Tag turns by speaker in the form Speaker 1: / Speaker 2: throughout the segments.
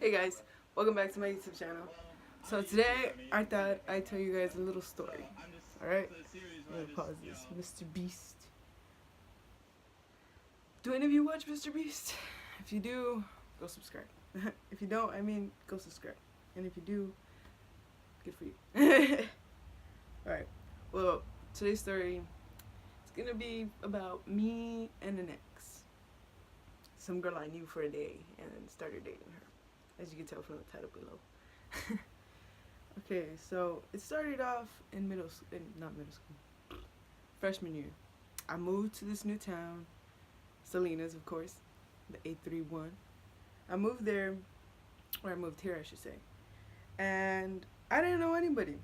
Speaker 1: Hey guys, welcome back to my YouTube channel. So today I thought I'd tell you guys a little story. Alright? I'm gonna pause this. Mr. Beast. Do any of you watch Mr. Beast? If you do, go subscribe. If you don't, go subscribe. And if you do, good for you. Alright, well, today's story is gonna be about me and an ex. Some girl I knew for a day and started dating her, as you can tell from the title below. Okay, so it started off in freshman year. I moved to this new town, Salinas, of course, the 831. I moved there, or I moved here, I should say, and I didn't know anybody.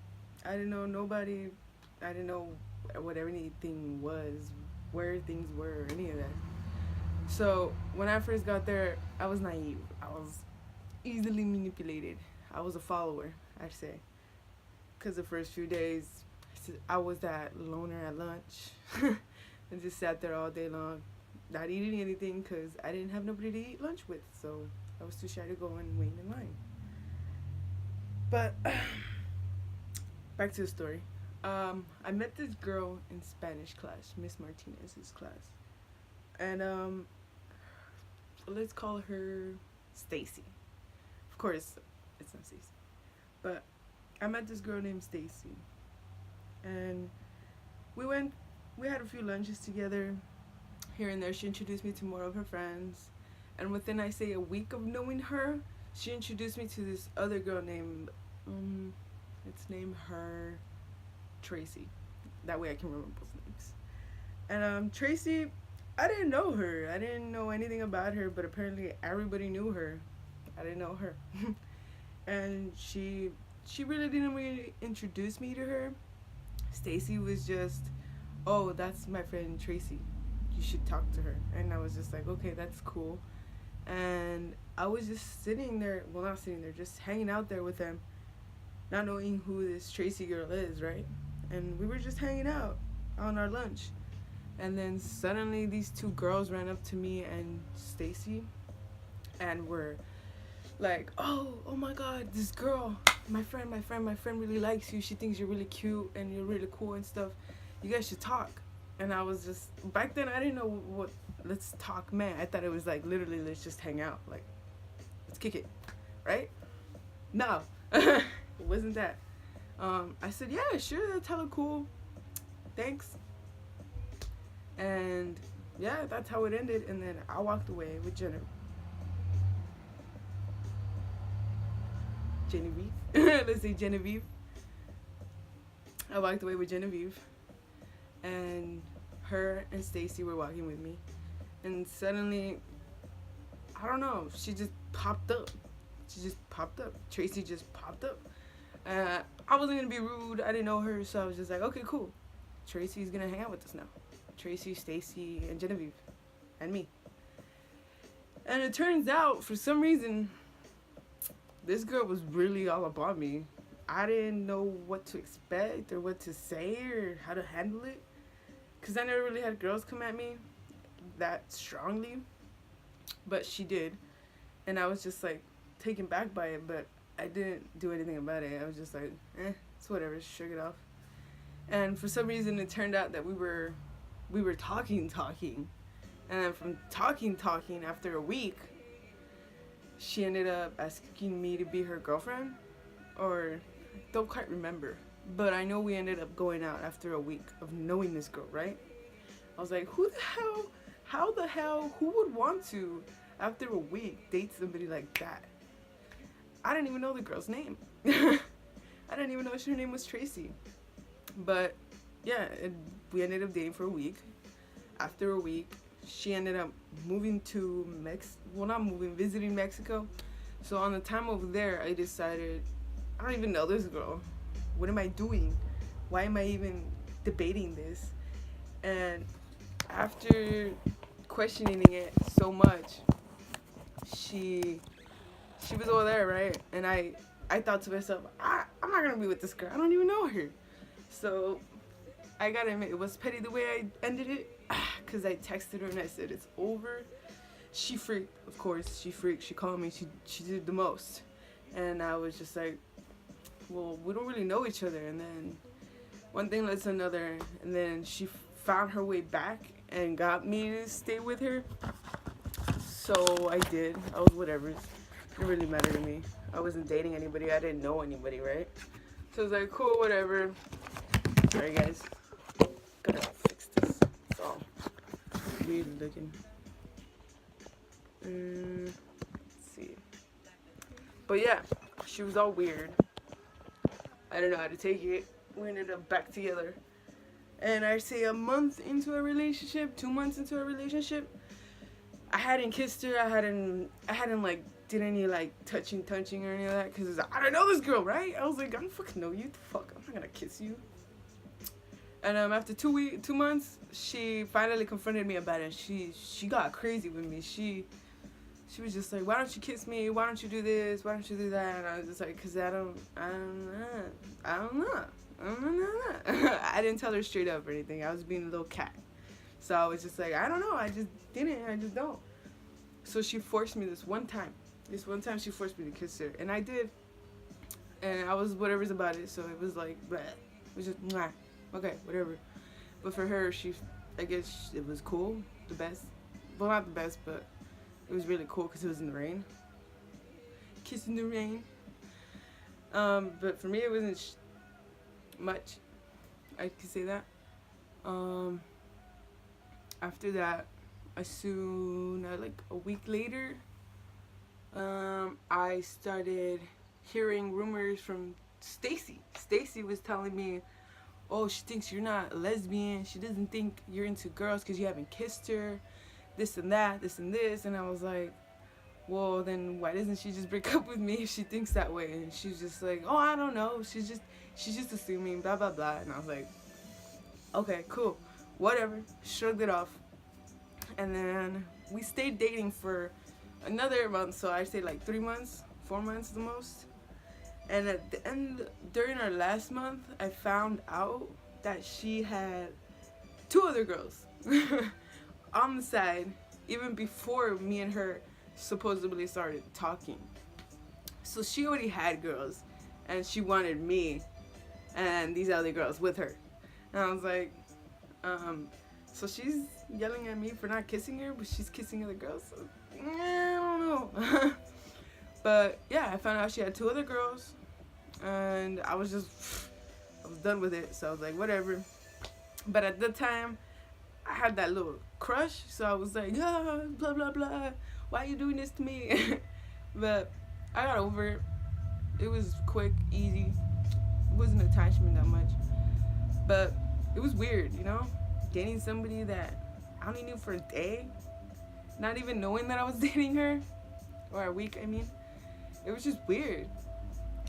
Speaker 1: I didn't know nobody. I didn't know what anything was, where things were, or any of that. So when I first got there, I was naive. I was easily manipulated. I was a follower, I'd say. Because the first few days, I was that loner at lunch. And just sat there all day long, not eating anything because I didn't have nobody to eat lunch with. So I was too shy to go and wait in line. But back to the story. I met this girl in Spanish class, Miss Martinez's class. And let's call her Stacy. Of course, it's not Stacy. But I met this girl named Stacy. And we had a few lunches together here and there. She introduced me to more of her friends. And within, I say, a week of knowing her, she introduced me to this other girl named, let's name her Tracy. That way I can remember both names. And Tracy, I didn't know her. I didn't know anything about her, but apparently everybody knew her. I didn't know her. And she really didn't really introduce me to her. Stacy was just, oh, that's my friend Tracy. You should talk to her. And I was just like, okay, that's cool. And I was just sitting there, well, not sitting there, just hanging out there with them, not knowing who this Tracy girl is, right? And we were just hanging out on our lunch. And then suddenly these two girls ran up to me and Stacy and were like, oh my God, this girl, my friend really likes you. She thinks you're really cute and you're really cool and stuff. You guys should talk. And I was just, back then I didn't know what let's talk meant. I thought it was like literally let's just hang out, like let's kick it, right? No, it wasn't that. I said, yeah, sure, that's hella cool. Thanks. And yeah, that's how it ended. And then I walked away with Genevieve. Let's say Genevieve. I walked away with Genevieve. And her and Stacy were walking with me. And suddenly, I don't know, she just popped up. Tracy just popped up. I wasn't going to be rude. I didn't know her. So I was just like, okay, cool. Tracy's going to hang out with us now. Tracy, Stacy, and Genevieve, and me. And it turns out, for some reason, this girl was really all about me. I didn't know what to expect or what to say or how to handle it, because I never really had girls come at me that strongly, but she did. And I was just like taken back by it, but I didn't do anything about it. I was just like, it's whatever, just shook it off. And for some reason, it turned out that we were talking, and then from talking, after a week, she ended up asking me to be her girlfriend, or I don't quite remember, but I know we ended up going out after a week of knowing this girl, right? I was like, how the hell, who would want to, after a week, date somebody like that? I didn't even know the girl's name. I didn't even know her name was Tracy. But yeah, we ended up dating for a week. After a week, she ended up moving to visiting Mexico. So on the time over there, I decided, I don't even know this girl. What am I doing? Why am I even debating this? And after questioning it so much, she was over there, right? And I thought to myself, I'm not gonna be with this girl. I don't even know her. So I gotta admit, it was petty the way I ended it, because I texted her and I said, it's over. she freaked, of course. She freaked. She called me. She did the most. And I was just like, well, we don't really know each other. And then one thing led to another. And then she found her way back and got me to stay with her. So I did. I was whatever. It didn't really matter to me. I wasn't dating anybody. I didn't know anybody, right? So I was like, cool, whatever. Sorry, guys. Gotta fix this. It's all weird looking. Let's see. But yeah, she was all weird. I didn't know how to take it. We ended up back together. And I say a month into a relationship, 2 months into a relationship, I hadn't kissed her. I hadn't like did any like touching or any of that, because I don't know this girl, right? I was like, I don't fucking know you. The fuck, I'm not gonna kiss you. And after 2 months, she finally confronted me about it. She got crazy with me. She was just like, why don't you kiss me? Why don't you do this? Why don't you do that? And I was just like, cause I don't know. I didn't tell her straight up or anything. I was being a little cat. So I was just like, I don't know. I just don't. So she forced me this one time. She forced me to kiss her. And I did. And I was whatever's about it. So it was like, bleh. It was just, mwah. Okay, whatever. But for her, I guess it was cool. The best. Well, not the best, but it was really cool because it was in the rain. Kiss in the rain. But for me, it wasn't much. I could say that. After that, like a week later, I started hearing rumors from Stacy. Stacy was telling me, oh, she thinks you're not a lesbian. She doesn't think you're into girls because you haven't kissed her. This and that, this and this. And I was like, well, then why doesn't she just break up with me if she thinks that way? And she's just like, oh, I don't know. She's just assuming, blah, blah, blah. And I was like, okay, cool. Whatever. Shrugged it off. And then we stayed dating for another month. So I stayed like 3 months, 4 months the most. And at the end, during our last month, I found out that she had 2 other girls on the side, even before me and her supposedly started talking. So she already had girls, and she wanted me and these other girls with her. And I was like, so she's yelling at me for not kissing her, but she's kissing other girls? So, I don't know. But yeah, I found out she had 2 other girls, and I was done with it. So I was like, whatever. But at the time, I had that little crush, so I was like, blah, blah, blah. Why are you doing this to me? But I got over it. It was quick, easy. It wasn't attachment that much. But it was weird, you know? Dating somebody that I only knew for a day. Not even knowing that I was dating her. Or a week, I mean. It was just weird.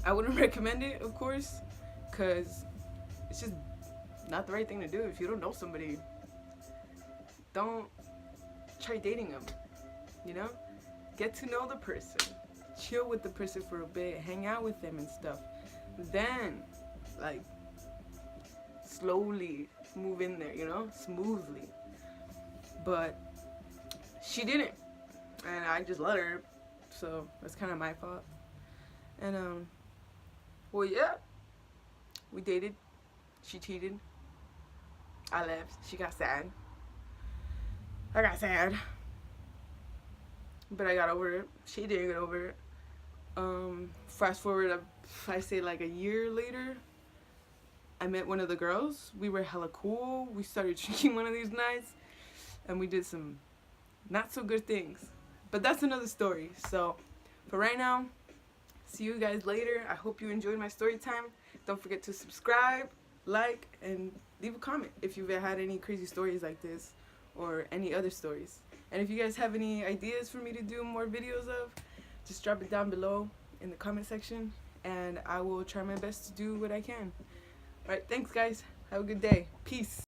Speaker 1: I wouldn't recommend it, of course. Because it's just not the right thing to do. If you don't know somebody, don't try dating them. You know? Get to know the person. Chill with the person for a bit. Hang out with them and stuff. Then, like, slowly move in there, you know? Smoothly. But she didn't. And I just let her. So, that's kind of my fault. And, well, yeah. We dated. She cheated. I left. She got sad. I got sad. But I got over it. She didn't get over it. Fast forward, I say like a year later, I met one of the girls. We were hella cool. We started drinking one of these nights. And we did some not so good things. But that's another story. So, for right now, see you guys later. I hope you enjoyed my story time. Don't forget to subscribe, like, and leave a comment if you've had any crazy stories like this or any other stories. And if you guys have any ideas for me to do more videos of, just drop it down below in the comment section, and I will try my best to do what I can. Alright, thanks guys. Have a good day. Peace.